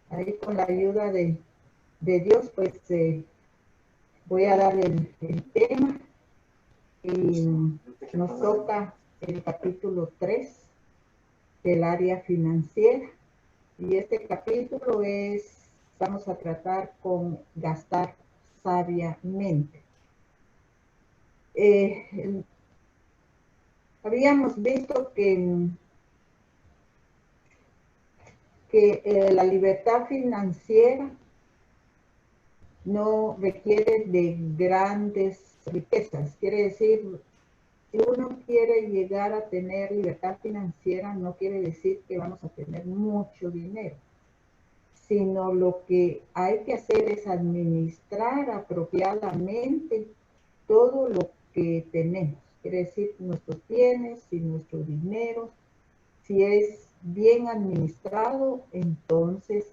ahí con la ayuda de Dios, pues voy a dar el tema y nos toca el capítulo 3 del área financiera. Y este capítulo vamos a tratar con gastar sabiamente. Habíamos visto que la libertad financiera no requiere de grandes riquezas. Quiere decir, si uno quiere llegar a tener libertad financiera, no quiere decir que vamos a tener mucho dinero, sino lo que hay que hacer es administrar apropiadamente todo lo que tenemos. Quiere decir, nuestros bienes y nuestro dinero, si es bien administrado, entonces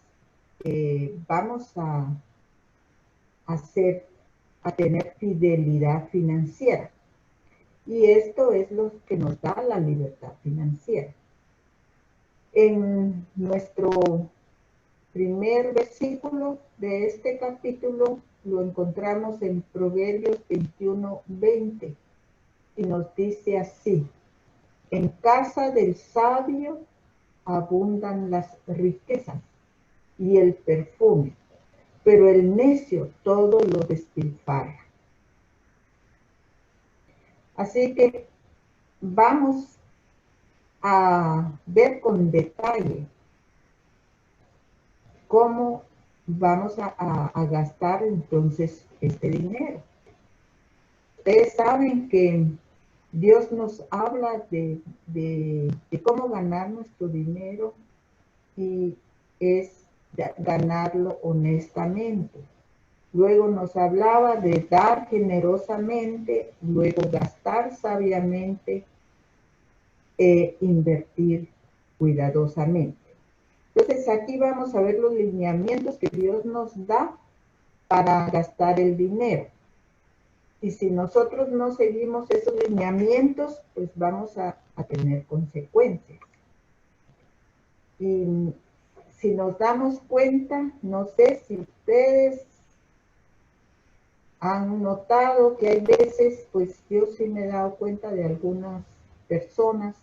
vamos a tener fidelidad financiera. Y esto es lo que nos da la libertad financiera. En nuestro primer versículo de este capítulo lo encontramos en Proverbios 21:20 y nos dice así: en casa del sabio abundan las riquezas y el perfume, pero el necio todo lo despilfarra. Así que vamos a ver con detalle cómo vamos a gastar entonces este dinero. Ustedes saben que Dios nos habla de cómo ganar nuestro dinero y es ganarlo honestamente. Luego nos hablaba de dar generosamente, luego gastar sabiamente e invertir cuidadosamente. Entonces aquí vamos a ver los lineamientos que Dios nos da para gastar el dinero. Y si nosotros no seguimos esos lineamientos, pues vamos a tener consecuencias. Y si nos damos cuenta, no sé si ustedes han notado que hay veces, pues yo sí me he dado cuenta de algunas personas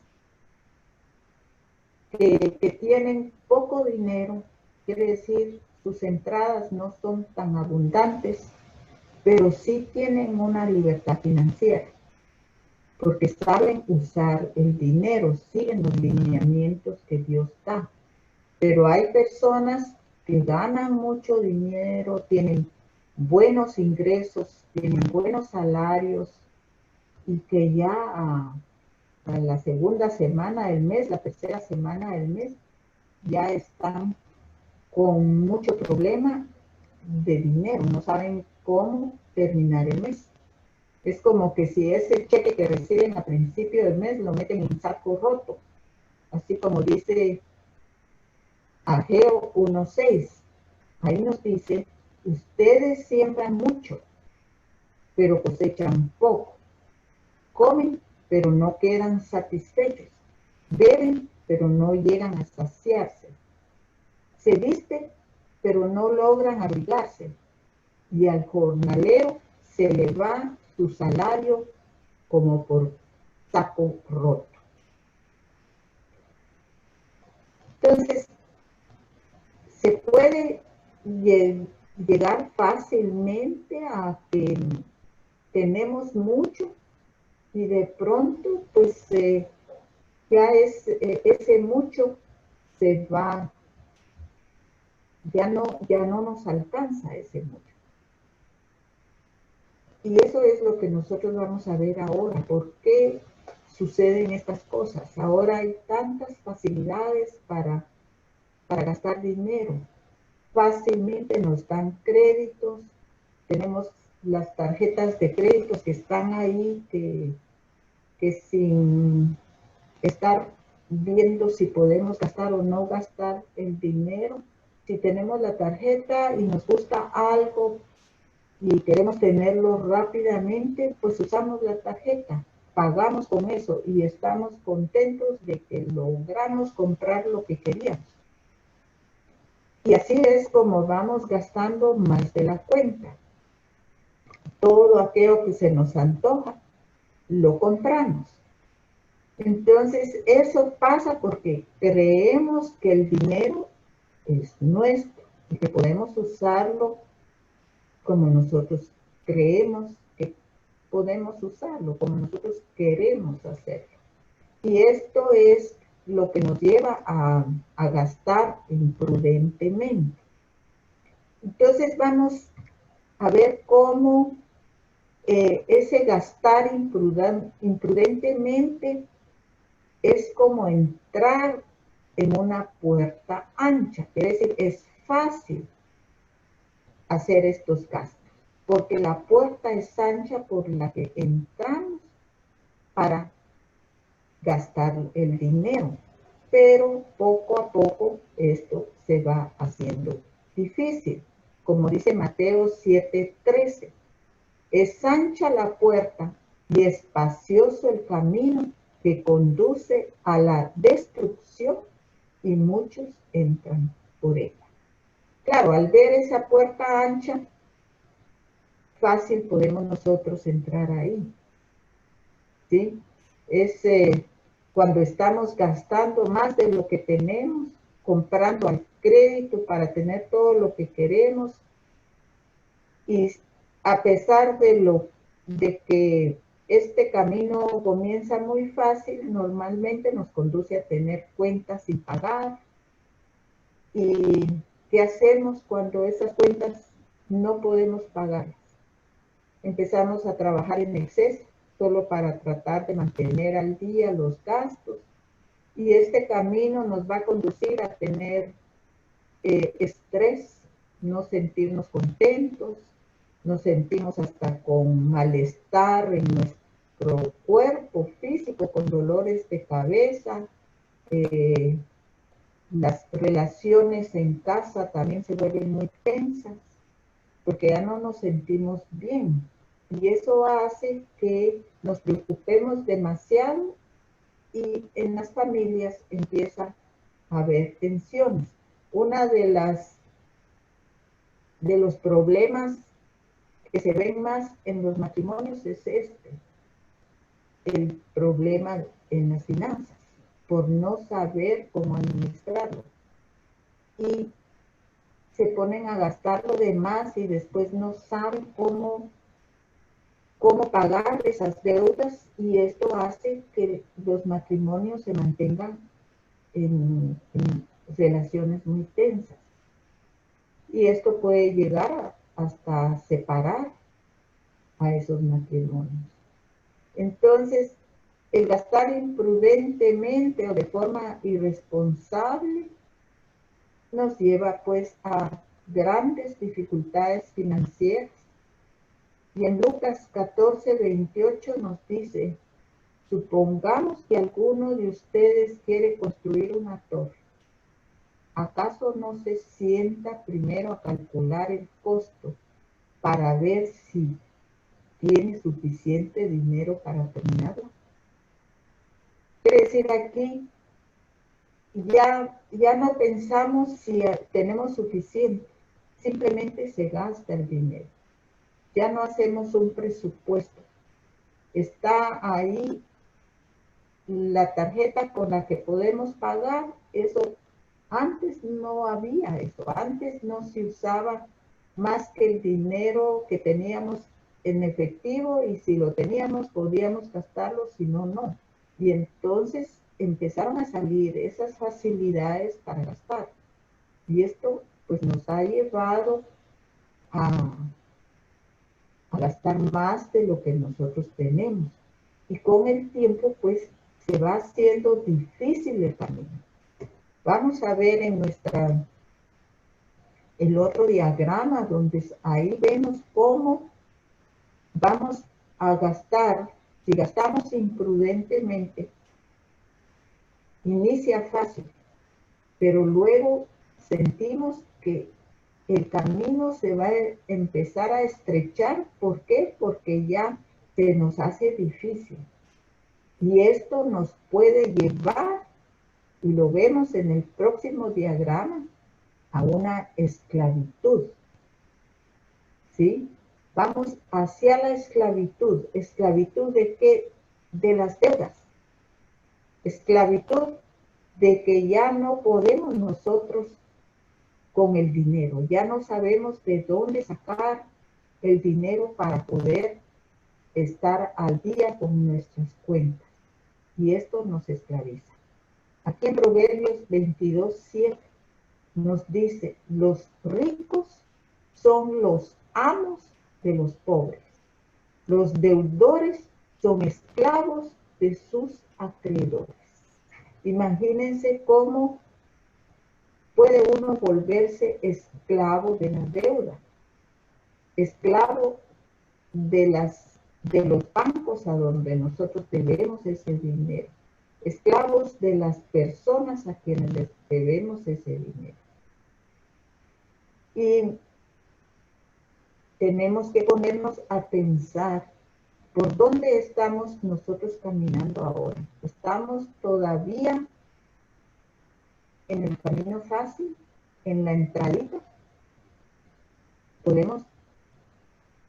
que tienen poco dinero, quiere decir, sus entradas no son tan abundantes, pero sí tienen una libertad financiera, porque saben usar el dinero, siguen los lineamientos que Dios da. Pero hay personas que ganan mucho dinero, tienen buenos ingresos, tienen buenos salarios y que ya a la segunda semana del mes, la tercera semana del mes, ya están con mucho problema de dinero, no saben cómo terminar el mes. Es como que si ese cheque que reciben a principio del mes lo meten en saco roto, así como dice Ageo 1:6. Ahí nos dice: ustedes siembran mucho, pero cosechan poco. Comen, pero no quedan satisfechos. Beben, pero no llegan a saciarse. Se visten, pero no logran abrigarse. Y al jornalero se le va su salario como por saco roto. Entonces, se puede llegar fácilmente a que tenemos mucho y de pronto pues ya ese mucho se va, ya no nos alcanza ese mucho. Y eso es lo que nosotros vamos a ver ahora. ¿Por qué suceden estas cosas? Ahora hay tantas facilidades para gastar dinero. Fácilmente nos dan créditos, tenemos las tarjetas de créditos que están ahí, que sin estar viendo si podemos gastar o no gastar el dinero, si tenemos la tarjeta y nos gusta algo y queremos tenerlo rápidamente, pues usamos la tarjeta, pagamos con eso y estamos contentos de que logramos comprar lo que queríamos. Y así es como vamos gastando más de la cuenta. Todo aquello que se nos antoja, lo compramos. Entonces, eso pasa porque creemos que el dinero es nuestro y que podemos usarlo como nosotros creemos que podemos usarlo, como nosotros queremos hacerlo. Y esto es lo que nos lleva a gastar imprudentemente. Entonces vamos a ver cómo ese gastar imprudentemente es como entrar en una puerta ancha. Quiere decir, es fácil hacer estos gastos, porque la puerta es ancha por la que entramos para gastar el dinero. Pero poco a poco esto se va haciendo difícil. Como dice Mateo 7:13, es ancha la puerta y espacioso el camino que conduce a la destrucción y muchos entran por ella. Claro, al ver esa puerta ancha, fácil podemos nosotros entrar ahí, ¿sí? Es cuando estamos gastando más de lo que tenemos, comprando al crédito para tener todo lo que queremos, y a pesar de que este camino comienza muy fácil, normalmente nos conduce a tener cuentas sin pagar. ¿Y qué hacemos cuando esas cuentas no podemos pagarlas? Empezamos a trabajar en exceso solo para tratar de mantener al día los gastos, y este camino nos va a conducir a tener estrés, no sentirnos contentos, nos sentimos hasta con malestar en nuestro cuerpo físico, con dolores de cabeza. eh, las relaciones en casa también se vuelven muy tensas porque ya no nos sentimos bien. Y eso hace que nos preocupemos demasiado y en las familias empieza a haber tensiones. Una de los problemas que se ven más en los matrimonios es el problema en las finanzas, por no saber cómo administrarlo. Y se ponen a gastar lo demás y después no saben cómo pagar esas deudas, y esto hace que los matrimonios se mantengan en relaciones muy tensas. Y esto puede llegar hasta separar a esos matrimonios. Entonces, el gastar imprudentemente o de forma irresponsable nos lleva pues a grandes dificultades financieras. Y en Lucas 14:28 nos dice: supongamos que alguno de ustedes quiere construir una torre. ¿Acaso no se sienta primero a calcular el costo para ver si tiene suficiente dinero para terminarla? Quiere decir, aquí ya no pensamos si tenemos suficiente, simplemente se gasta el dinero. Ya no hacemos un presupuesto. Está ahí la tarjeta con la que podemos pagar. Eso antes no había eso. Antes no se usaba más que el dinero que teníamos en efectivo, y si lo teníamos podíamos gastarlo, si no, no. Y entonces empezaron a salir esas facilidades para gastar. Y esto pues nos ha llevado a gastar más de lo que nosotros tenemos. Y con el tiempo pues se va haciendo difícil el camino. Vamos a ver en el otro diagrama, donde ahí vemos cómo vamos a gastar. Si gastamos imprudentemente, inicia fácil, pero luego sentimos que el camino se va a empezar a estrechar. ¿Por qué? Porque ya se nos hace difícil. Y esto nos puede llevar, y lo vemos en el próximo diagrama, a una esclavitud, ¿sí? Vamos hacia la esclavitud. ¿Esclavitud de qué? De las deudas. Esclavitud de que ya no podemos nosotros con el dinero, ya no sabemos de dónde sacar el dinero para poder estar al día con nuestras cuentas. Y esto nos esclaviza. Aquí en Proverbios 22:7 nos dice, los ricos son los amos de los pobres. Los deudores son esclavos de sus acreedores. Imagínense cómo puede uno volverse esclavo de la deuda, esclavo de los bancos a donde nosotros debemos ese dinero, esclavos de las personas a quienes les debemos ese dinero. Y tenemos que ponernos a pensar por dónde estamos nosotros caminando ahora. ¿Estamos todavía en el camino fácil, en la entradita? Podemos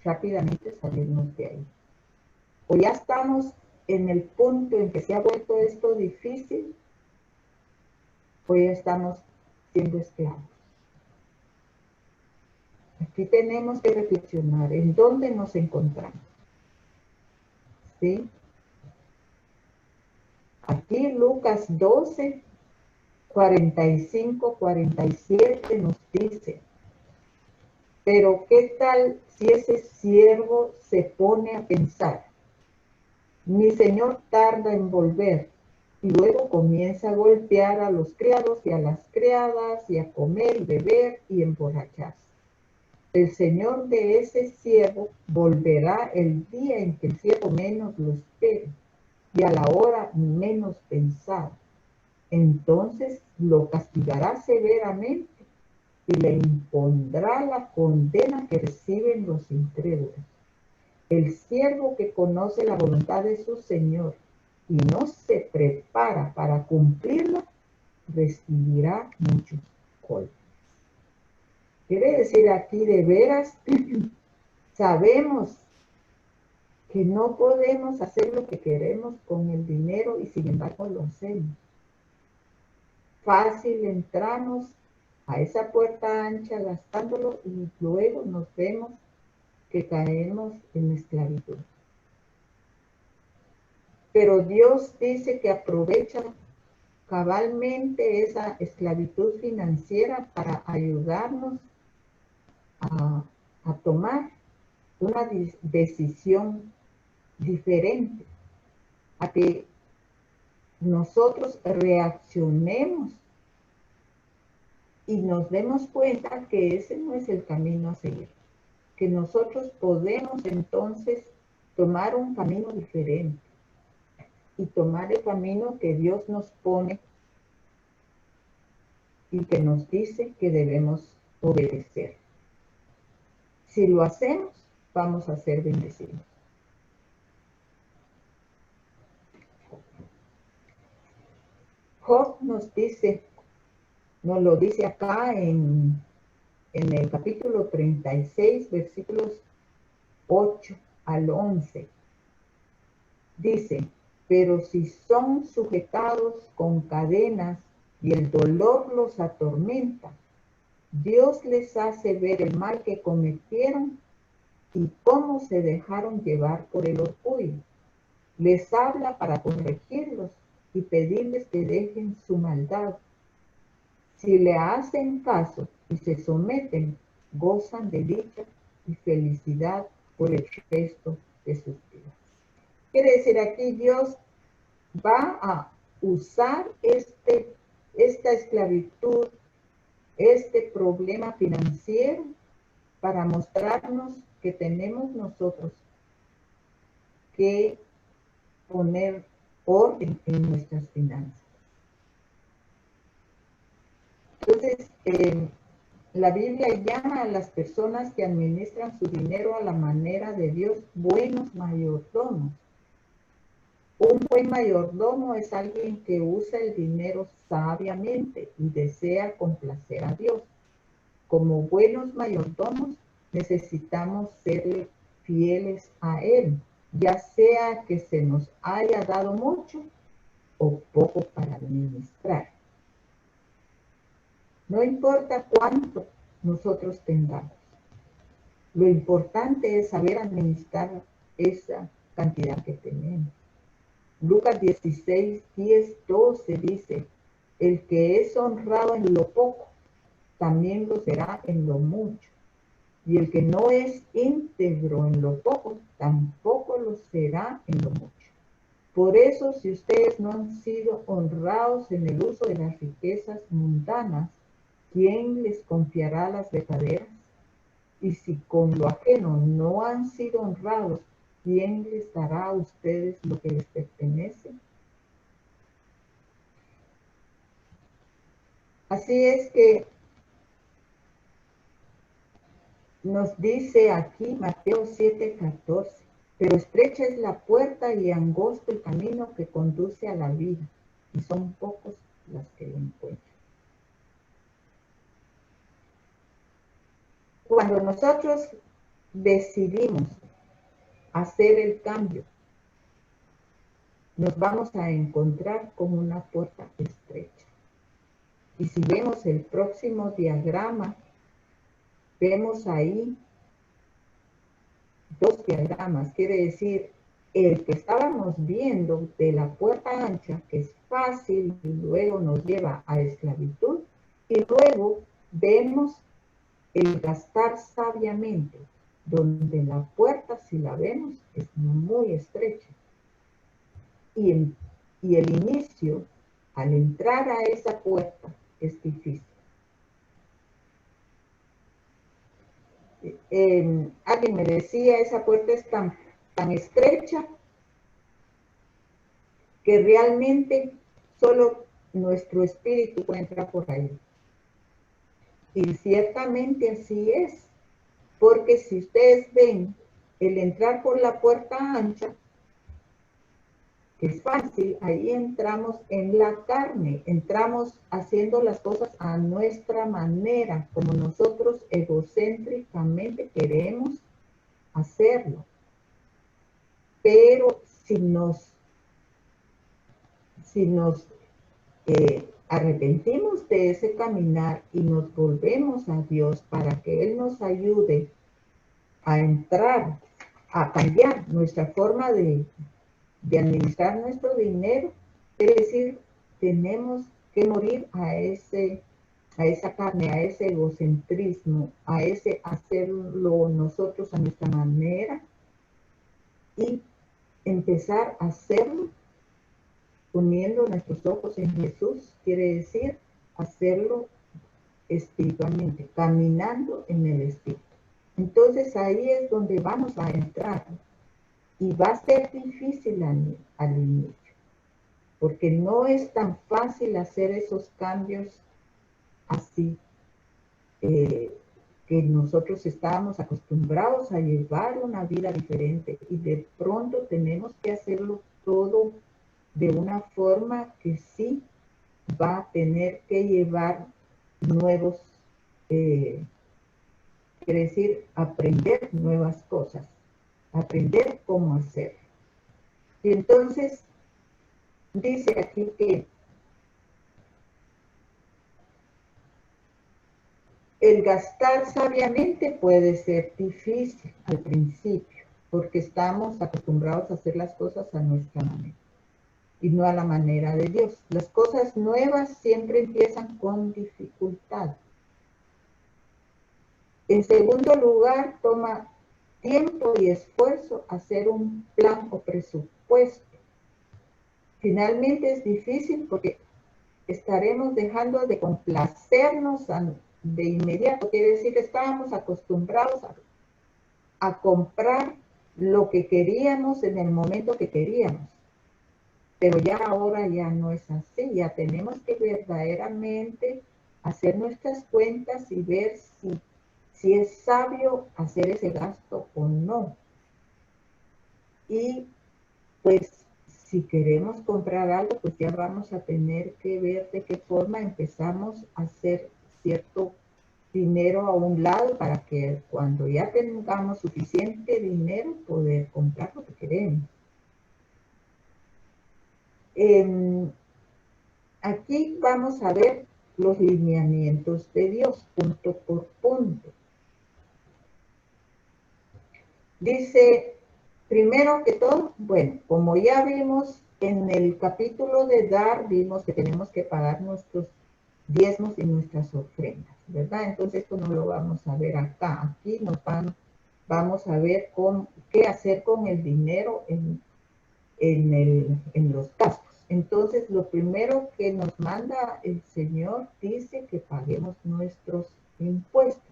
rápidamente salirnos de ahí. O ya estamos en el punto en que se ha vuelto esto difícil, o ya estamos siendo esclavos. Aquí tenemos que reflexionar en dónde nos encontramos. ¿Sí? Aquí Lucas 12, 45, 47 nos dice, pero ¿qué tal si ese siervo se pone a pensar? Mi señor tarda en volver y luego comienza a golpear a los criados y a las criadas y a comer y beber y emborracharse. El señor de ese siervo volverá el día en que el siervo menos lo espere y a la hora menos pensada. Entonces lo castigará severamente y le impondrá la condena que reciben los incrédulos. El siervo que conoce la voluntad de su señor y no se prepara para cumplirla, recibirá muchos golpes. Quiere decir aquí de veras, sabemos que no podemos hacer lo que queremos con el dinero y sin embargo lo hacemos. Fácil entramos a esa puerta ancha gastándolo y luego nos vemos que caemos en esclavitud. Pero Dios dice que aprovecha cabalmente esa esclavitud financiera para ayudarnos a tomar una decisión diferente, a que nosotros reaccionemos y nos demos cuenta que ese no es el camino a seguir, que nosotros podemos entonces tomar un camino diferente y tomar el camino que Dios nos pone y que nos dice que debemos obedecer. Si lo hacemos, vamos a ser bendecidos. Job nos lo dice acá en el capítulo 36, versículos 8 al 11. Dice, pero si son sujetados con cadenas y el dolor los atormenta, Dios les hace ver el mal que cometieron y cómo se dejaron llevar por el orgullo. Les habla para corregirlos y pedirles que dejen su maldad. Si le hacen caso y se someten, gozan de dicha y felicidad por el resto de sus vidas. Quiere decir, aquí Dios va a usar esta esclavitud, este problema financiero, para mostrarnos que tenemos nosotros que poner orden en nuestras finanzas. Entonces, la Biblia llama a las personas que administran su dinero a la manera de Dios buenos mayordomos. Un buen mayordomo es alguien que usa el dinero sabiamente y desea complacer a Dios. como buenos mayordomos, necesitamos serle fieles a Él, ya sea que se nos haya dado mucho o poco para administrar. No importa cuánto nosotros tengamos. Lo importante es saber administrar esa cantidad que tenemos. Lucas 16, 10, 12 dice, el que es honrado en lo poco, también lo será en lo mucho. Y el que no es íntegro en lo poco, tampoco lo será en lo mucho. Por eso, si ustedes no han sido honrados en el uso de las riquezas mundanas, ¿quién les confiará las verdaderas? Y si con lo ajeno no han sido honrados, ¿quién les dará a ustedes lo que les pertenece? Así es que nos dice aquí Mateo 7:14, pero estrecha es la puerta y angosto el camino que conduce a la vida, y son pocos los que lo encuentran. Cuando nosotros decidimos hacer el cambio, nos vamos a encontrar con una puerta estrecha. Y si vemos el próximo diagrama, vemos ahí dos diagramas, quiere decir, el que estábamos viendo de la puerta ancha, que es fácil y luego nos lleva a esclavitud, y luego vemos el gastar sabiamente, donde la puerta, si la vemos, es muy estrecha. Y el inicio, al entrar a esa puerta, es difícil. Alguien me decía, esa puerta es tan estrecha que realmente solo nuestro espíritu puede entrar por ahí. Y ciertamente así es, porque si ustedes ven el entrar por la puerta ancha, que es fácil, ahí entramos en la carne, entramos haciendo las cosas a nuestra manera, como nosotros egocéntricamente queremos hacerlo. Pero si nos arrepentimos de ese caminar y nos volvemos a Dios para que Él nos ayude a entrar, a cambiar nuestra forma de administrar nuestro dinero, es decir, tenemos que morir a esa carne, a ese egocentrismo, a ese hacerlo nosotros a nuestra manera y empezar a hacerlo poniendo nuestros ojos en Jesús, quiere decir hacerlo espiritualmente, caminando en el Espíritu. Entonces ahí es donde vamos a entrar y va a ser difícil al inicio, porque no es tan fácil hacer esos cambios así, que nosotros estábamos acostumbrados a llevar una vida diferente y de pronto tenemos que hacerlo todo de una forma que sí va a tener que llevar nuevos, quiere decir, aprender nuevas cosas, aprender cómo hacer. Y entonces, dice aquí que el gastar sabiamente puede ser difícil al principio, porque estamos acostumbrados a hacer las cosas a nuestra manera y no a la manera de Dios. Las cosas nuevas siempre empiezan con dificultad. En segundo lugar, toma tiempo y esfuerzo hacer un plan o presupuesto. Finalmente es difícil porque estaremos dejando de complacernos de inmediato. Quiere decir que estábamos acostumbrados a comprar lo que queríamos en el momento que queríamos. Pero ya ahora ya no es así, ya tenemos que verdaderamente hacer nuestras cuentas y ver si es sabio hacer ese gasto o no. Y pues si queremos comprar algo, pues ya vamos a tener que ver de qué forma empezamos a hacer cierto dinero a un lado para que cuando ya tengamos suficiente dinero poder comprar lo que queremos. Aquí vamos a ver los lineamientos de Dios, punto por punto. Dice, primero que todo, bueno, como ya vimos en el capítulo de dar, vimos que tenemos que pagar nuestros diezmos y nuestras ofrendas, ¿verdad? Entonces esto no lo vamos a ver acá. Aquí vamos a ver qué hacer con el dinero en los gastos. Entonces, lo primero que nos manda el Señor dice que paguemos nuestros impuestos.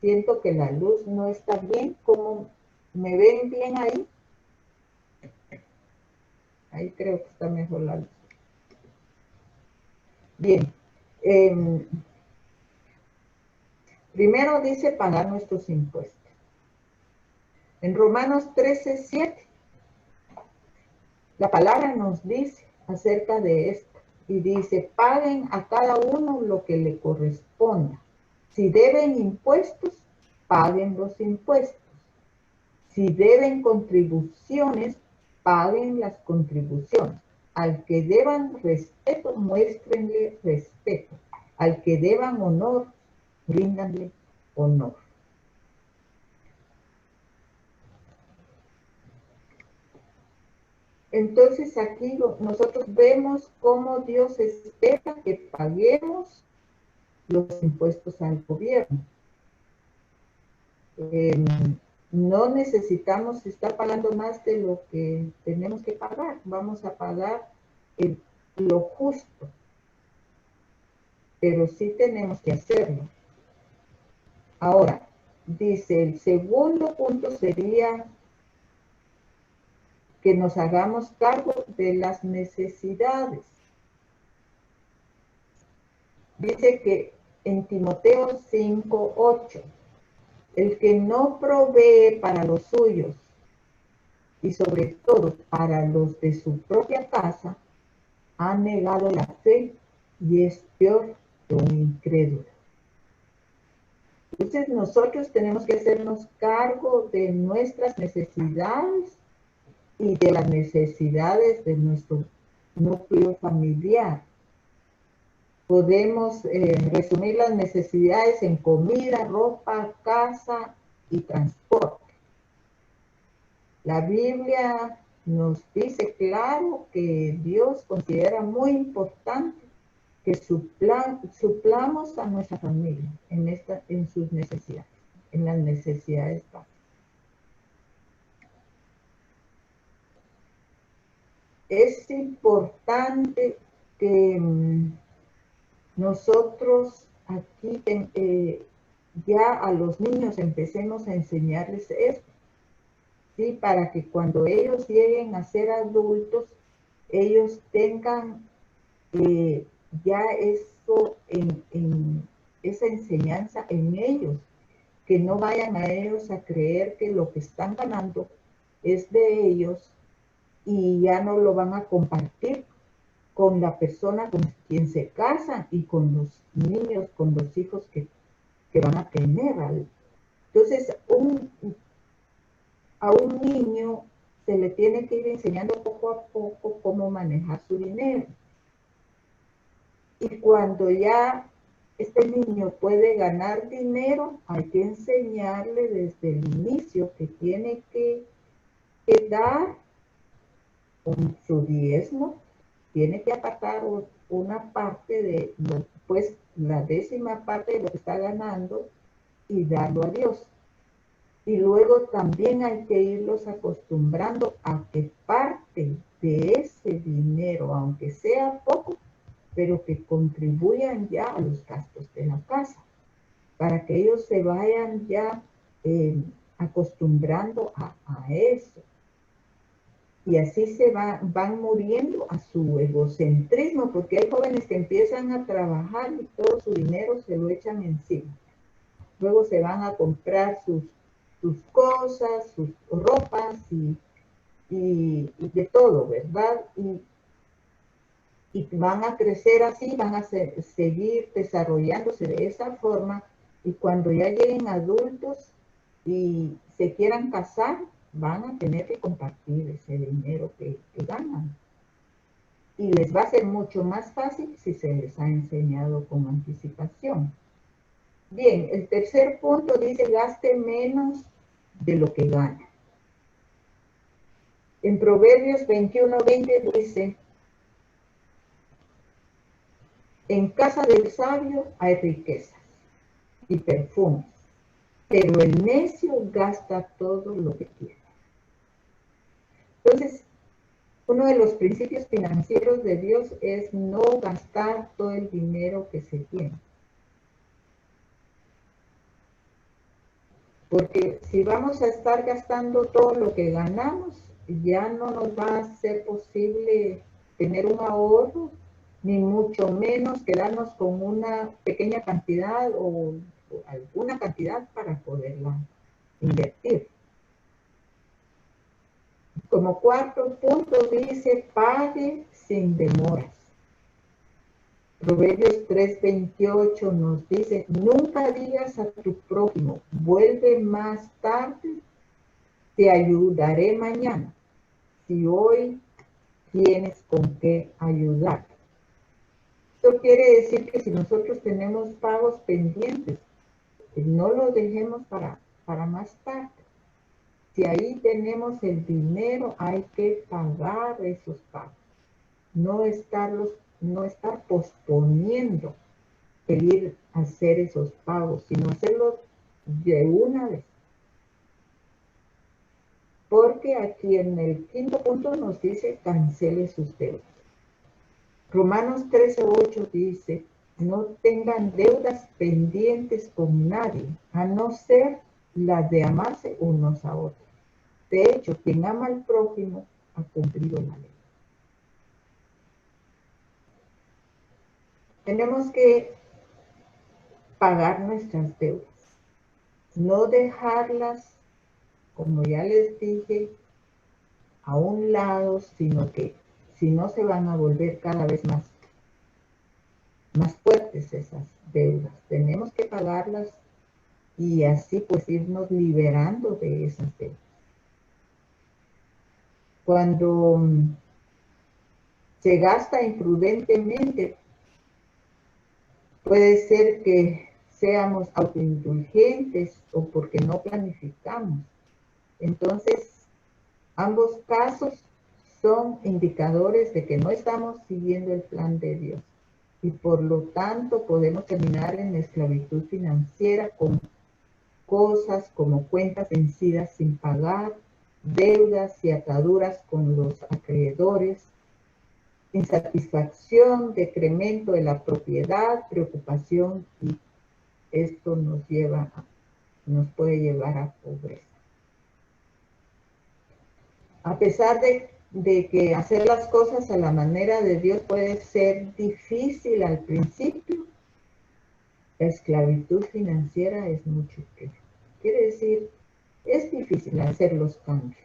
Siento que la luz no está bien. ¿Cómo me ven bien ahí? Ahí creo que está mejor la luz. Bien. Primero dice pagar nuestros impuestos. En Romanos 13:7, la palabra nos dice acerca de esto. Y dice, paguen a cada uno lo que le corresponda. Si deben impuestos, paguen los impuestos. Si deben contribuciones, paguen las contribuciones. Al que deban respeto, muéstrenle respeto. Al que deban honor, bríndanle honor. Entonces aquí nosotros vemos cómo Dios espera que paguemos los impuestos al gobierno. No necesitamos estar pagando más de lo que tenemos que pagar. Vamos a pagar lo justo, pero sí tenemos que hacerlo. Ahora, dice, el segundo punto sería que nos hagamos cargo de las necesidades. Dice que en Timoteo 5:8, el que no provee para los suyos y sobre todo para los de su propia casa, ha negado la fe y es peor que un incrédulo. Entonces nosotros tenemos que hacernos cargo de nuestras necesidades y de las necesidades de nuestro núcleo familiar. Podemos resumir las necesidades en comida, ropa, casa y transporte. La Biblia nos dice claro que Dios considera muy importante que suplamos a nuestra familia en sus necesidades, en las necesidades básicas. Es importante que nosotros aquí ya a los niños empecemos a enseñarles esto, ¿sí? Para que cuando ellos lleguen a ser adultos, ellos tengan ya eso esa enseñanza en ellos, que no vayan a ellos a creer que lo que están ganando es de ellos y ya no lo van a compartir con la persona con quien se casan y con los niños, con los hijos que van a tener. Entonces, a un niño se le tiene que ir enseñando poco a poco cómo manejar su dinero. Y cuando ya este niño puede ganar dinero, hay que enseñarle desde el inicio que tiene que dar con su diezmo, tiene que apartar una parte de, pues la 10ª parte de lo que está ganando y darlo a Dios. Y luego también hay que irlos acostumbrando a que parte de ese dinero, aunque sea poco, pero que contribuyan ya a los gastos de la casa, para que ellos se vayan ya acostumbrando a eso. Y así van muriendo a su egocentrismo, porque hay jóvenes que empiezan a trabajar y todo su dinero se lo echan encima. Luego se van a comprar sus cosas, sus ropas y de todo, ¿verdad? Y van a crecer así, van a seguir desarrollándose de esa forma, Y cuando ya lleguen adultos y se quieran casar, van a tener que compartir ese dinero que ganan. Y les va a ser mucho más fácil si se les ha enseñado con anticipación. Bien, el tercer punto dice gaste menos de lo que gana. En Proverbios 21:20 dice, en casa del sabio hay riquezas y perfumes, pero el necio gasta todo lo que tiene. Entonces, uno de los principios financieros de Dios es no gastar todo el dinero que se tiene. Porque si vamos a estar gastando todo lo que ganamos, ya no nos va a ser posible tener un ahorro, ni mucho menos quedarnos con una pequeña cantidad o alguna cantidad para poderla invertir. Como cuarto punto dice, pague sin demoras. Proverbios 3:28 nos dice, nunca digas a tu prójimo, vuelve más tarde, te ayudaré mañana, si hoy tienes con qué ayudar. Esto quiere decir que si nosotros tenemos pagos pendientes, no los dejemos para más tarde. Si ahí tenemos el dinero, hay que pagar esos pagos. No estar posponiendo el ir a hacer esos pagos, sino hacerlos de una vez. Porque aquí en el quinto punto nos dice cancele sus deudas. Romanos 13:8 dice, no tengan deudas pendientes con nadie, a no ser las de amarse unos a otros. De hecho, quien ama al prójimo ha cumplido la ley. Tenemos que pagar nuestras deudas, no dejarlas, como ya les dije, a un lado, sino que si no se van a volver cada vez más fuertes esas deudas. Tenemos que pagarlas y así pues irnos liberando de esas deudas. Cuando se gasta imprudentemente, puede ser que seamos autoindulgentes o porque no planificamos. Entonces, ambos casos son indicadores de que no estamos siguiendo el plan de Dios y por lo tanto podemos terminar en esclavitud financiera con cosas como cuentas vencidas sin pagar, deudas y ataduras con los acreedores, insatisfacción, decremento de la propiedad, preocupación, y esto nos puede llevar a pobreza. A pesar de que hacer las cosas a la manera de Dios puede ser difícil al principio, la esclavitud financiera es mucho peor. Quiere decir, es difícil hacer los cambios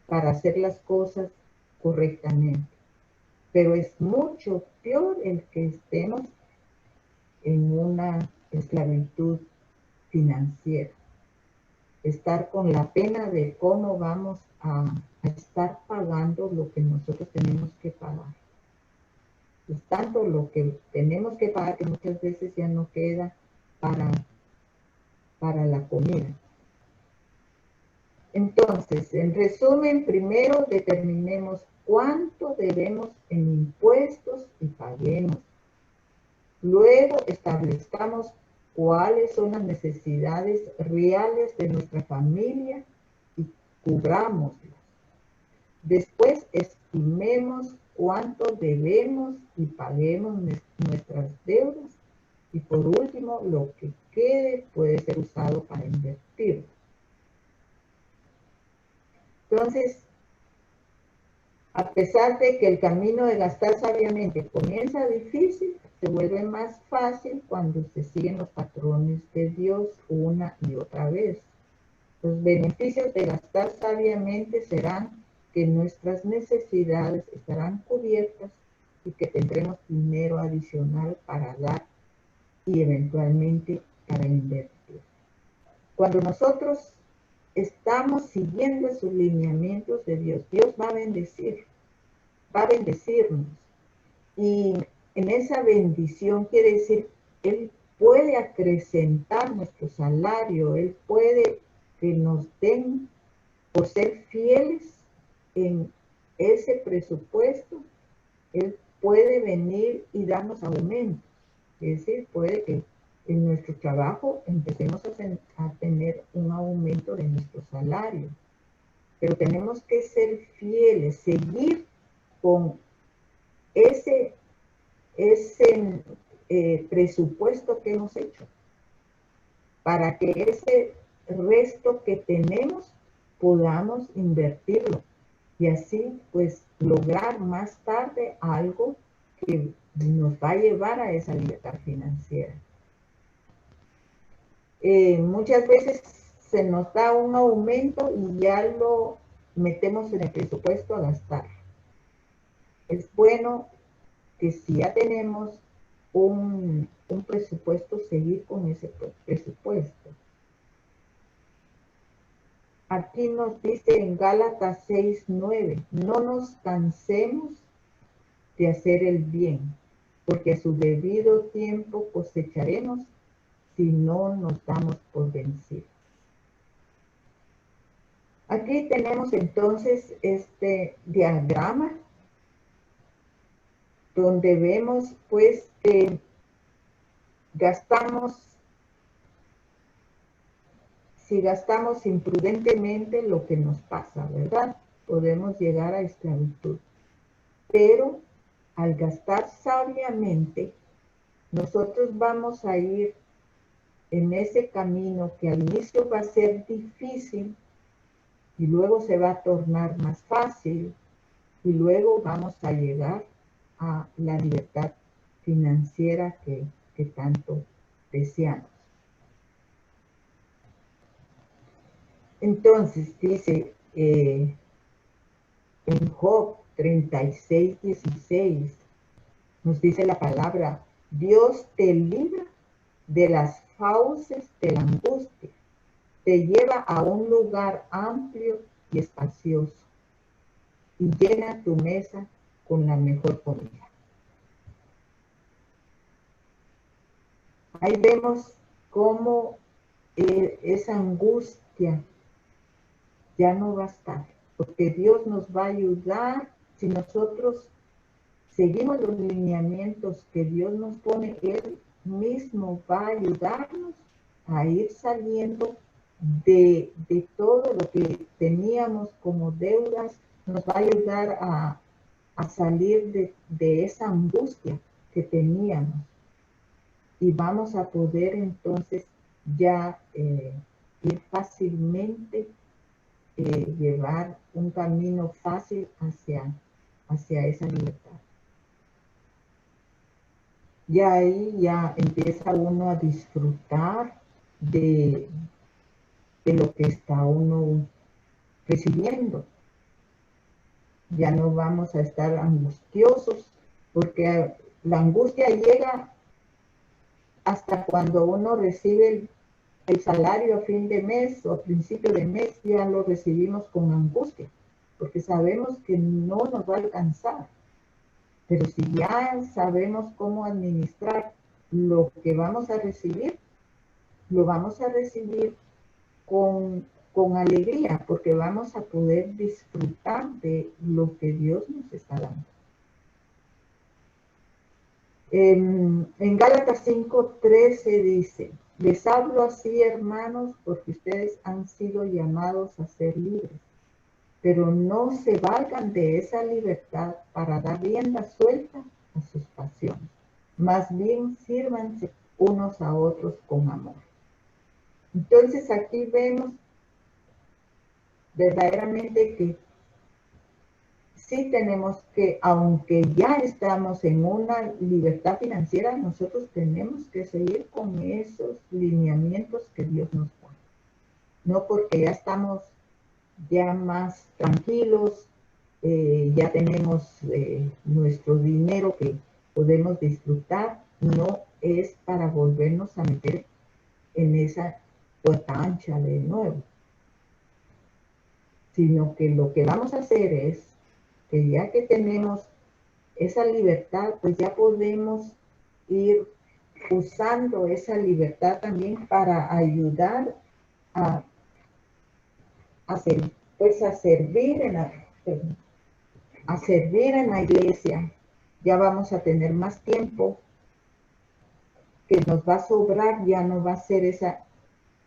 para hacer las cosas correctamente, pero es mucho peor el que estemos en una esclavitud financiera. Estar con la pena de cómo vamos a estar pagando lo que nosotros tenemos que pagar. Es tanto lo que tenemos que pagar que muchas veces ya no queda para la comida. Entonces, en resumen, primero determinemos cuánto debemos en impuestos y paguemos. Luego establezcamos cuáles son las necesidades reales de nuestra familia y cubrámoslas. Después estimemos cuánto debemos y paguemos nuestras deudas. Y por último, lo que quede puede ser usado para invertir. Entonces, a pesar de que el camino de gastar sabiamente comienza difícil, se vuelve más fácil cuando se siguen los patrones de Dios una y otra vez. Los beneficios de gastar sabiamente serán que nuestras necesidades estarán cubiertas y que tendremos dinero adicional para dar y eventualmente para invertir. Cuando nosotros estamos siguiendo esos lineamientos de Dios, Dios va a bendecirnos. Y en esa bendición quiere decir, Él puede acrecentar nuestro salario, Él puede que nos den por ser fieles en ese presupuesto, Él puede venir y darnos aumentos. Es decir, puede que en nuestro trabajo empecemos a tener un aumento de nuestro salario. Pero tenemos que ser fieles, seguir con ese presupuesto que hemos hecho, para que ese resto que tenemos podamos invertirlo y así pues lograr más tarde algo que nos va a llevar a esa libertad financiera. Muchas veces se nos da un aumento y ya lo metemos en el presupuesto a gastar. Es bueno que si ya tenemos un presupuesto, seguir con ese presupuesto. Aquí nos dice en Gálatas 6:9, no nos cansemos de hacer el bien, porque a su debido tiempo cosecharemos si no nos damos por vencidos. Aquí tenemos entonces este diagrama donde vemos pues que si gastamos imprudentemente lo que nos pasa, ¿verdad? Podemos llegar a esclavitud. Pero al gastar sabiamente, nosotros vamos a ir en ese camino que al inicio va a ser difícil y luego se va a tornar más fácil y luego vamos a llegar a la libertad financiera que tanto deseamos. Entonces dice en Job 36:16, nos dice la palabra, Dios te libra de las fauces de la angustia, te lleva a un lugar amplio y espacioso y llena tu mesa con la mejor comida. Ahí vemos cómo esa angustia ya no va a estar, porque Dios nos va a ayudar si nosotros seguimos los lineamientos que Dios nos pone. Él mismo va a ayudarnos a ir saliendo de todo lo que teníamos como deudas, nos va a ayudar a salir de esa angustia que teníamos y vamos a poder entonces ya ir fácilmente, llevar un camino fácil hacia esa libertad. Y ahí ya empieza uno a disfrutar de lo que está uno recibiendo. Ya no vamos a estar angustiosos, porque la angustia llega hasta cuando uno recibe el salario a fin de mes o a principio de mes, ya lo recibimos con angustia, porque sabemos que no nos va a alcanzar. Pero si ya sabemos cómo administrar lo que vamos a recibir, lo vamos a recibir con alegría, porque vamos a poder disfrutar de lo que Dios nos está dando. En Gálatas 5:13 dice, les hablo así, hermanos, porque ustedes han sido llamados a ser libres, pero no se valgan de esa libertad para dar rienda suelta a sus pasiones. Más bien sírvanse unos a otros con amor. Entonces aquí vemos verdaderamente que sí tenemos que, aunque ya estamos en una libertad financiera, nosotros tenemos que seguir con esos lineamientos que Dios nos da. No porque ya estamos ya más tranquilos, ya tenemos nuestro dinero que podemos disfrutar, no es para volvernos a meter en esa puerta ancha de nuevo, sino que lo que vamos a hacer es que ya que tenemos esa libertad, pues ya podemos ir usando esa libertad también para ayudar a, pues a servir a servir en la iglesia. Ya vamos a tener más tiempo que nos va a sobrar, ya no va a ser esa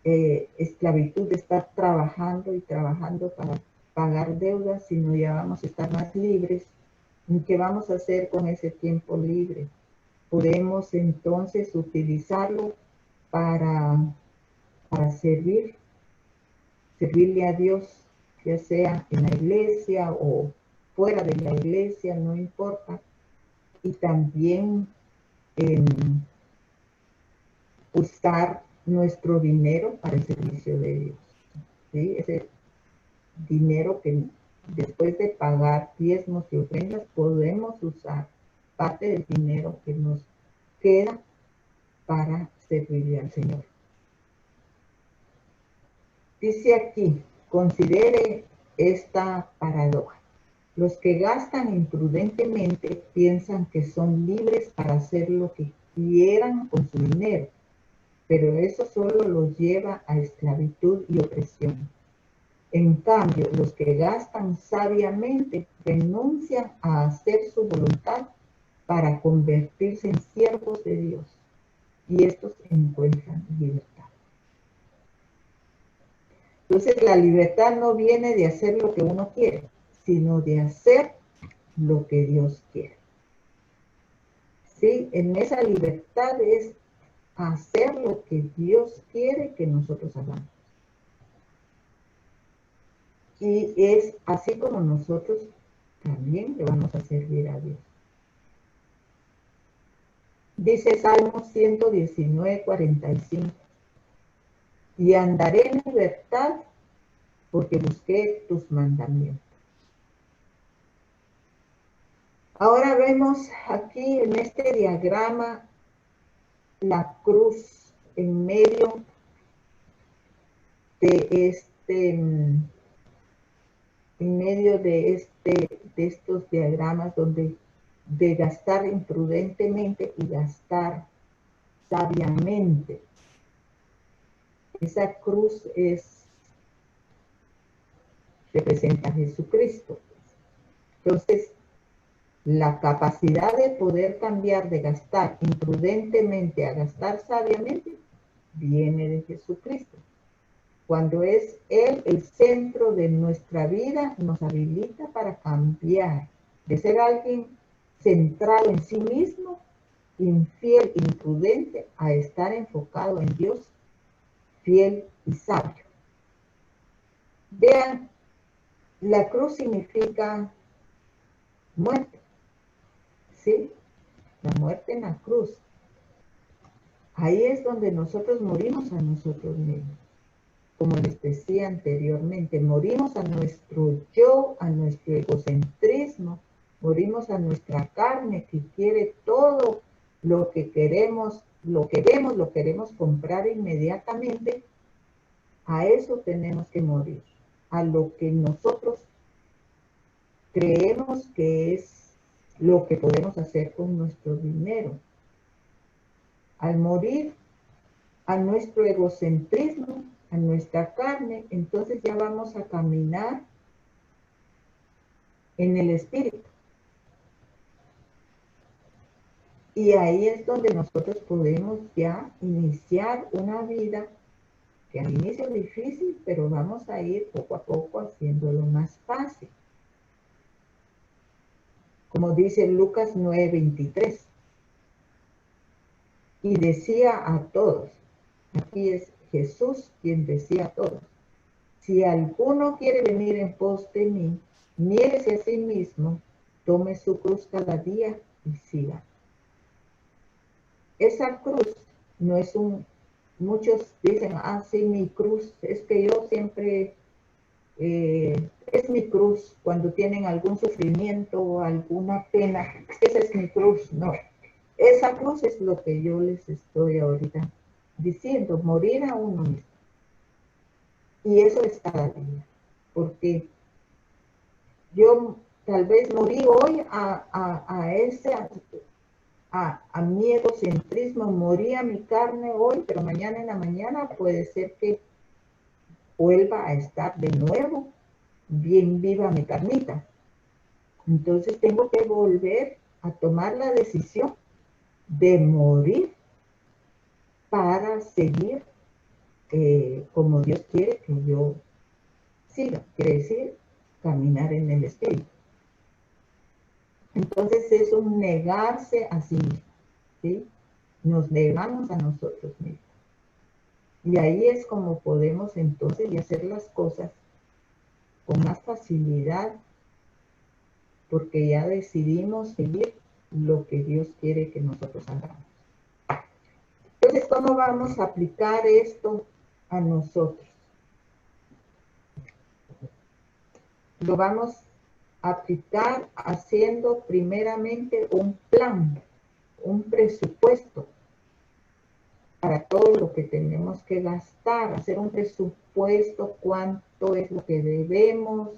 esclavitud de estar trabajando y trabajando para pagar deudas, sino ya vamos a estar más libres. ¿Y qué vamos a hacer con ese tiempo libre? Podemos entonces utilizarlo para servirle a Dios, ya sea en la iglesia o fuera de la iglesia, no importa. Y también usar nuestro dinero para el servicio de Dios. ¿Sí? Ese dinero que después de pagar diezmos y ofrendas podemos usar parte del dinero que nos queda para servirle al Señor. Dice aquí, considere esta paradoja. Los que gastan imprudentemente piensan que son libres para hacer lo que quieran con su dinero, pero eso solo los lleva a esclavitud y opresión. En cambio, los que gastan sabiamente renuncian a hacer su voluntad para convertirse en siervos de Dios, y estos encuentran libertad. Entonces, la libertad no viene de hacer lo que uno quiere, sino de hacer lo que Dios quiere. ¿Sí? En esa libertad es hacer lo que Dios quiere que nosotros hagamos. Y es así como nosotros también le vamos a servir a Dios. Dice Salmo 119, 45. Y andaré en libertad porque busqué tus mandamientos. Ahora vemos aquí en este diagrama la cruz en medio de estos diagramas donde de gastar imprudentemente y gastar sabiamente. Esa cruz representa a Jesucristo. Entonces, la capacidad de poder cambiar de gastar imprudentemente a gastar sabiamente viene de Jesucristo. Cuando es Él el centro de nuestra vida, nos habilita para cambiar de ser alguien centrado en sí mismo, infiel, imprudente, a estar enfocado en Dios, fiel y sabio. Vean, la cruz significa muerte, ¿sí? La muerte en la cruz. Ahí es donde nosotros morimos a nosotros mismos. Como les decía anteriormente, morimos a nuestro yo, a nuestro egocentrismo, morimos a nuestra carne que quiere todo lo que queremos, lo que vemos, lo queremos comprar inmediatamente. A eso tenemos que morir, a lo que nosotros creemos que es lo que podemos hacer con nuestro dinero. Al morir a nuestro egocentrismo, a nuestra carne, entonces ya vamos a caminar en el espíritu. Y ahí es donde nosotros podemos ya iniciar una vida que al inicio es difícil, pero vamos a ir poco a poco haciéndolo más fácil. Como dice Lucas 9:23. Y decía a todos, aquí es Jesús quien decía a todos, si alguno quiere venir en pos de mí, niéguese a sí mismo, tome su cruz cada día y siga. Esa cruz no es muchos dicen, sí, mi cruz, es que yo siempre, es mi cruz, cuando tienen algún sufrimiento o alguna pena, esa es mi cruz. No, Esa cruz es lo que yo les estoy ahorita diciendo, morir a uno mismo. Y eso es cada día, porque yo tal vez morí hoy a mi egocentrismo, morí a mi carne hoy, pero mañana en la mañana puede ser que vuelva a estar de nuevo bien viva mi carnita. Entonces tengo que volver a tomar la decisión de morir para seguir como Dios quiere que yo siga, quiere decir caminar en el Espíritu. Entonces es un negarse a sí mismo, ¿sí? Nos negamos a nosotros mismos. Y ahí es como podemos entonces hacer las cosas con más facilidad, porque ya decidimos seguir lo que Dios quiere que nosotros hagamos. Entonces, ¿cómo vamos a aplicar esto a nosotros? Lo vamos a aplicar haciendo primeramente un plan, un presupuesto para todo lo que tenemos que gastar, hacer un presupuesto, cuánto es lo que debemos,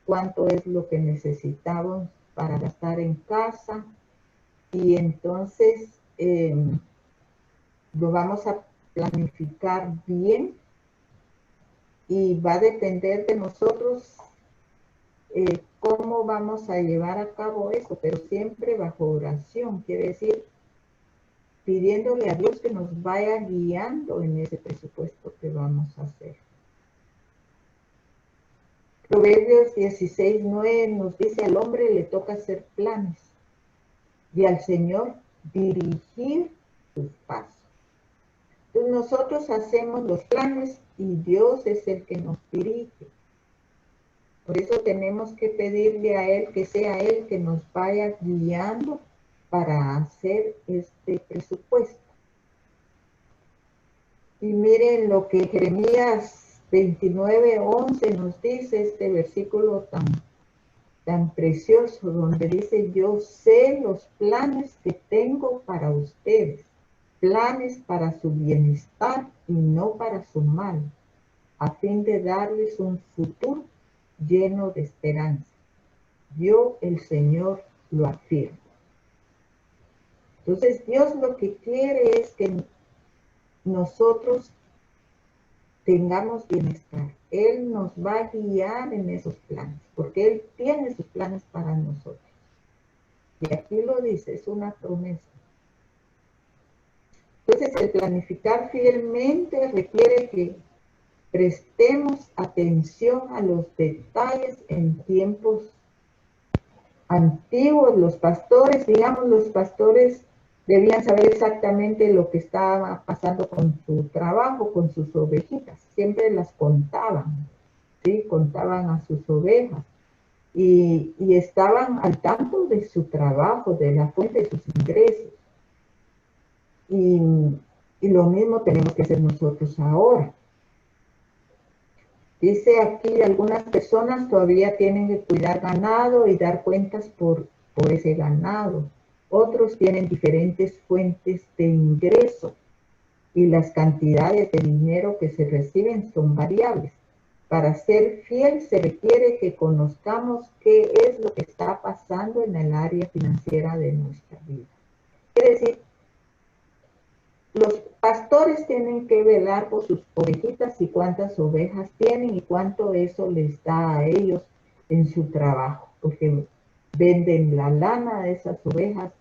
cuánto es lo que necesitamos para gastar en casa, y entonces lo vamos a planificar bien y va a depender de nosotros cómo vamos a llevar a cabo eso, pero siempre bajo oración, quiere decir pidiéndole a Dios que nos vaya guiando en ese presupuesto que vamos a hacer. Proverbios 16:9 nos dice: al hombre le toca hacer planes y al Señor dirigir sus pasos. Entonces nosotros hacemos los planes y Dios es el que nos dirige. Por eso tenemos que pedirle a Él que sea Él que nos vaya guiando para hacer este presupuesto. Y miren lo que Jeremías 29:11 nos dice, este versículo tan precioso, donde dice: yo sé los planes que tengo para ustedes, planes para su bienestar y no para su mal, a fin de darles un futuro lleno de esperanza. Yo, el Señor, lo afirmo. Entonces, Dios lo que quiere es que nosotros tengamos bienestar. Él nos va a guiar en esos planes, porque Él tiene sus planes para nosotros. Y aquí lo dice, es una promesa. Entonces, el planificar fielmente requiere que prestemos atención a los detalles en tiempos antiguos. Los pastores, digamos, los pastores debían saber exactamente lo que estaba pasando con su trabajo, con sus ovejitas. Siempre las contaban, ¿sí? Contaban a sus ovejas y estaban al tanto de su trabajo, de la fuente de sus ingresos. Y lo mismo tenemos que hacer nosotros ahora. Dice aquí, algunas personas todavía tienen que cuidar ganado y dar cuentas por ese ganado. Otros tienen diferentes fuentes de ingreso y las cantidades de dinero que se reciben son variables. Para ser fiel se requiere que conozcamos qué es lo que está pasando en el área financiera de nuestra vida. Es decir, los pastores tienen que velar por sus ovejitas y cuántas ovejas tienen y cuánto eso les da a ellos en su trabajo, porque venden la lana de esas ovejas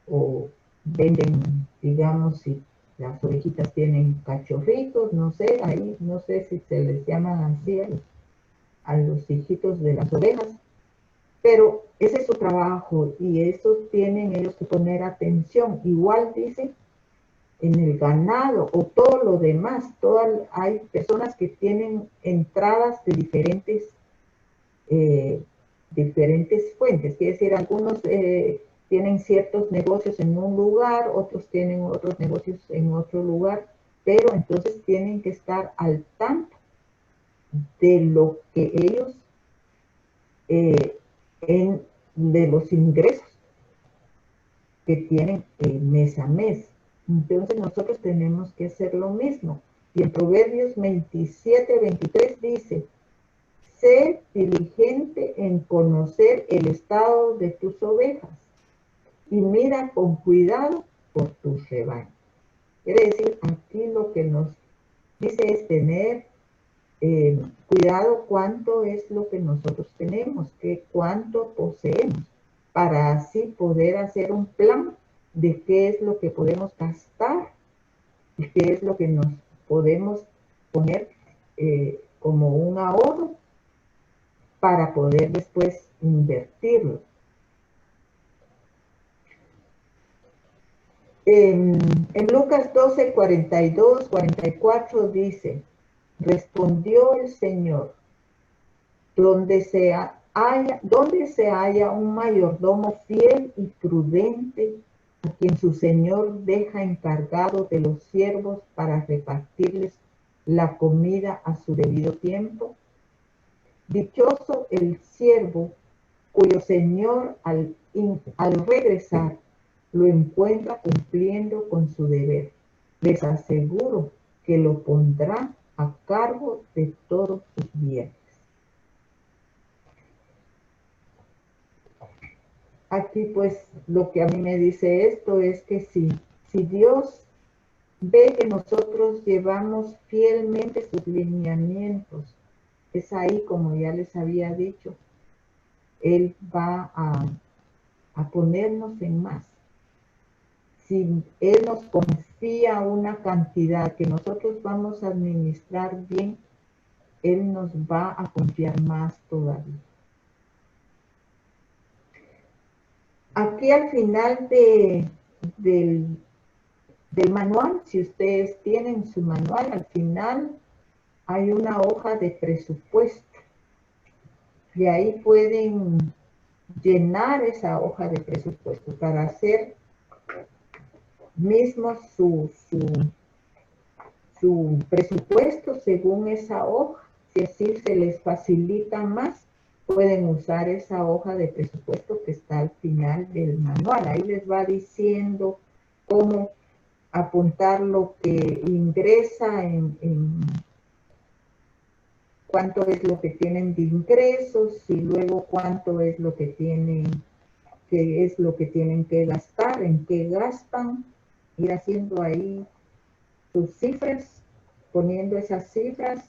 o venden, digamos, si las ovejitas tienen cachorritos, no sé, ahí no sé si se les llaman así a los hijitos de las ovejas, pero ese es su trabajo y eso tienen ellos que poner atención. Igual dice en el ganado o todo lo demás, hay personas que tienen entradas de diferentes fuentes, quiere decir, algunos tienen ciertos negocios en un lugar, otros tienen otros negocios en otro lugar, pero entonces tienen que estar al tanto de lo que ellos, de los ingresos que tienen mes a mes. Entonces nosotros tenemos que hacer lo mismo. Y en Proverbios 27:23 dice, sé diligente en conocer el estado de tus ovejas y mira con cuidado por tus rebaños. Quiere decir, aquí lo que nos dice es tener cuidado cuánto es lo que nosotros tenemos, cuánto poseemos, para así poder hacer un plan de qué es lo que podemos gastar y qué es lo que nos podemos poner como un ahorro para poder después invertirlo. En Lucas 12:42-44 dice, respondió el Señor, donde se haya un mayordomo fiel y prudente, a quien su señor deja encargado de los siervos para repartirles la comida a su debido tiempo. Dichoso el siervo cuyo señor al regresar lo encuentra cumpliendo con su deber. Les aseguro que lo pondrá a cargo de todos sus bienes. Aquí pues lo que a mí me dice esto es que si Dios ve que nosotros llevamos fielmente sus lineamientos, es ahí, como ya les había dicho, Él va a ponernos en más. Si Él nos confía una cantidad que nosotros vamos a administrar bien, Él nos va a confiar más todavía. Aquí al final del manual, si ustedes tienen su manual, al final hay una hoja de presupuesto y ahí pueden llenar esa hoja de presupuesto para hacer mismo su presupuesto según esa hoja. Si así se les facilita más, pueden usar esa hoja de presupuesto que está al final del manual. Ahí les va diciendo cómo apuntar lo que ingresa en cuánto es lo que tienen de ingresos y luego cuánto es lo que tienen, qué es lo que tienen que gastar, en qué gastan, ir haciendo ahí sus cifras, poniendo esas cifras,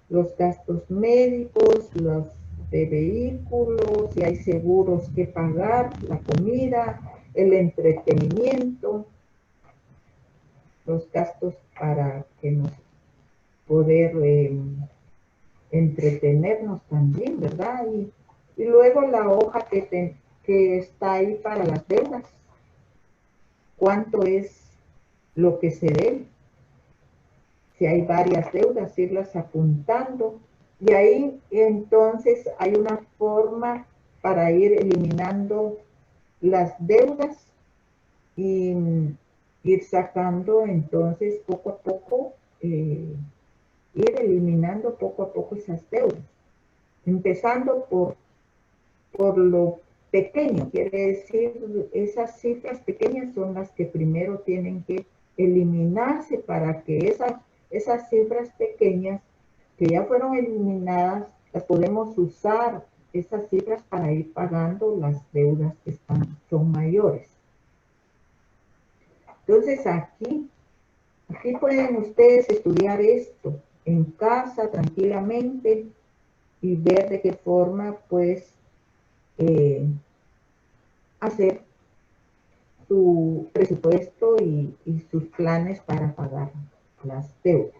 los gastos médicos, los de vehículos, si hay seguros que pagar, la comida, el entretenimiento, los gastos para que nos poder entretenernos también, ¿verdad? Y luego la hoja que está ahí para las deudas. ¿Cuánto es lo que se debe? Si hay varias deudas, irlas apuntando. Y ahí entonces hay una forma para ir eliminando las deudas y ir sacando entonces poco a poco, ir eliminando poco a poco esas deudas. Empezando por lo pequeño, quiere decir, esas cifras pequeñas son las que primero tienen que eliminarse para que esas cifras pequeñas que ya fueron eliminadas, las podemos usar esas cifras para ir pagando las deudas que son mayores. Entonces aquí pueden ustedes estudiar esto en casa tranquilamente y ver de qué forma pues hacer su presupuesto y sus planes para pagar las deudas.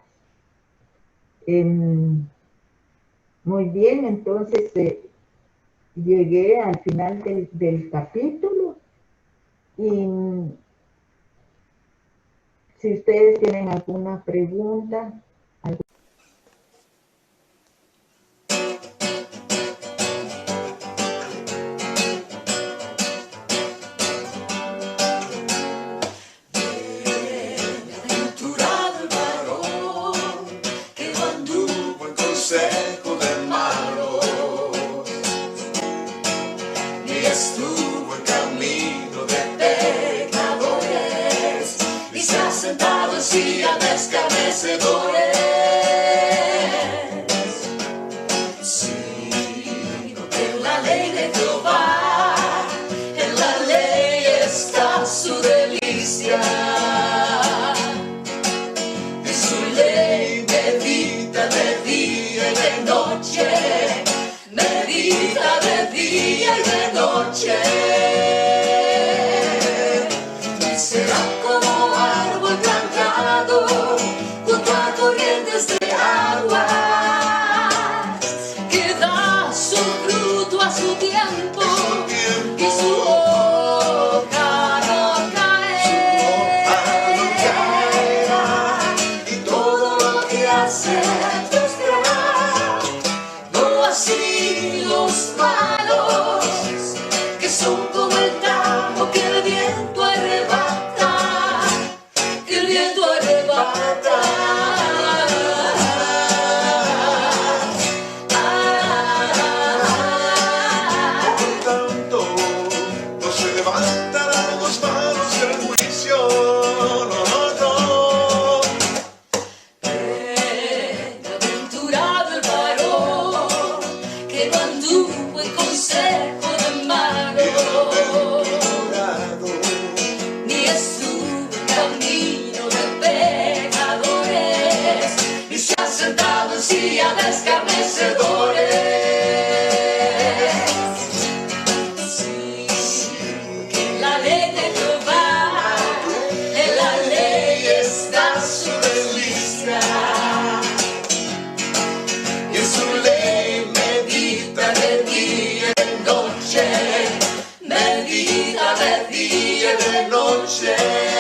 Muy bien, entonces llegué al final del capítulo y si ustedes tienen alguna pregunta, estuvo en camino de sentados y escarnecedores. Sino que en la ley de Jehová, en la ley está su delicia. En su ley medita de día y de noche, medita de día y de noche. Y será como árbol plantado junto a corrientes de agua, que da su fruto a su tiempo y su hoja no caerá. Y todo lo que hace prosperará. No así los malos, que son como el campo que el viento arrebata, que el viento arrebata. Por tanto, no se levantarán los malos del juicio, no, no, no. Bienaventurado el varón que no anduvo en consejo de malos, ni estuvo en camino de pecadores, ni se ha sentado en silla de escarnecedores. Que en la ley de Jehová, en la ley está su delicia. Y en su ley medita De día y de noche, medita de día y de noche.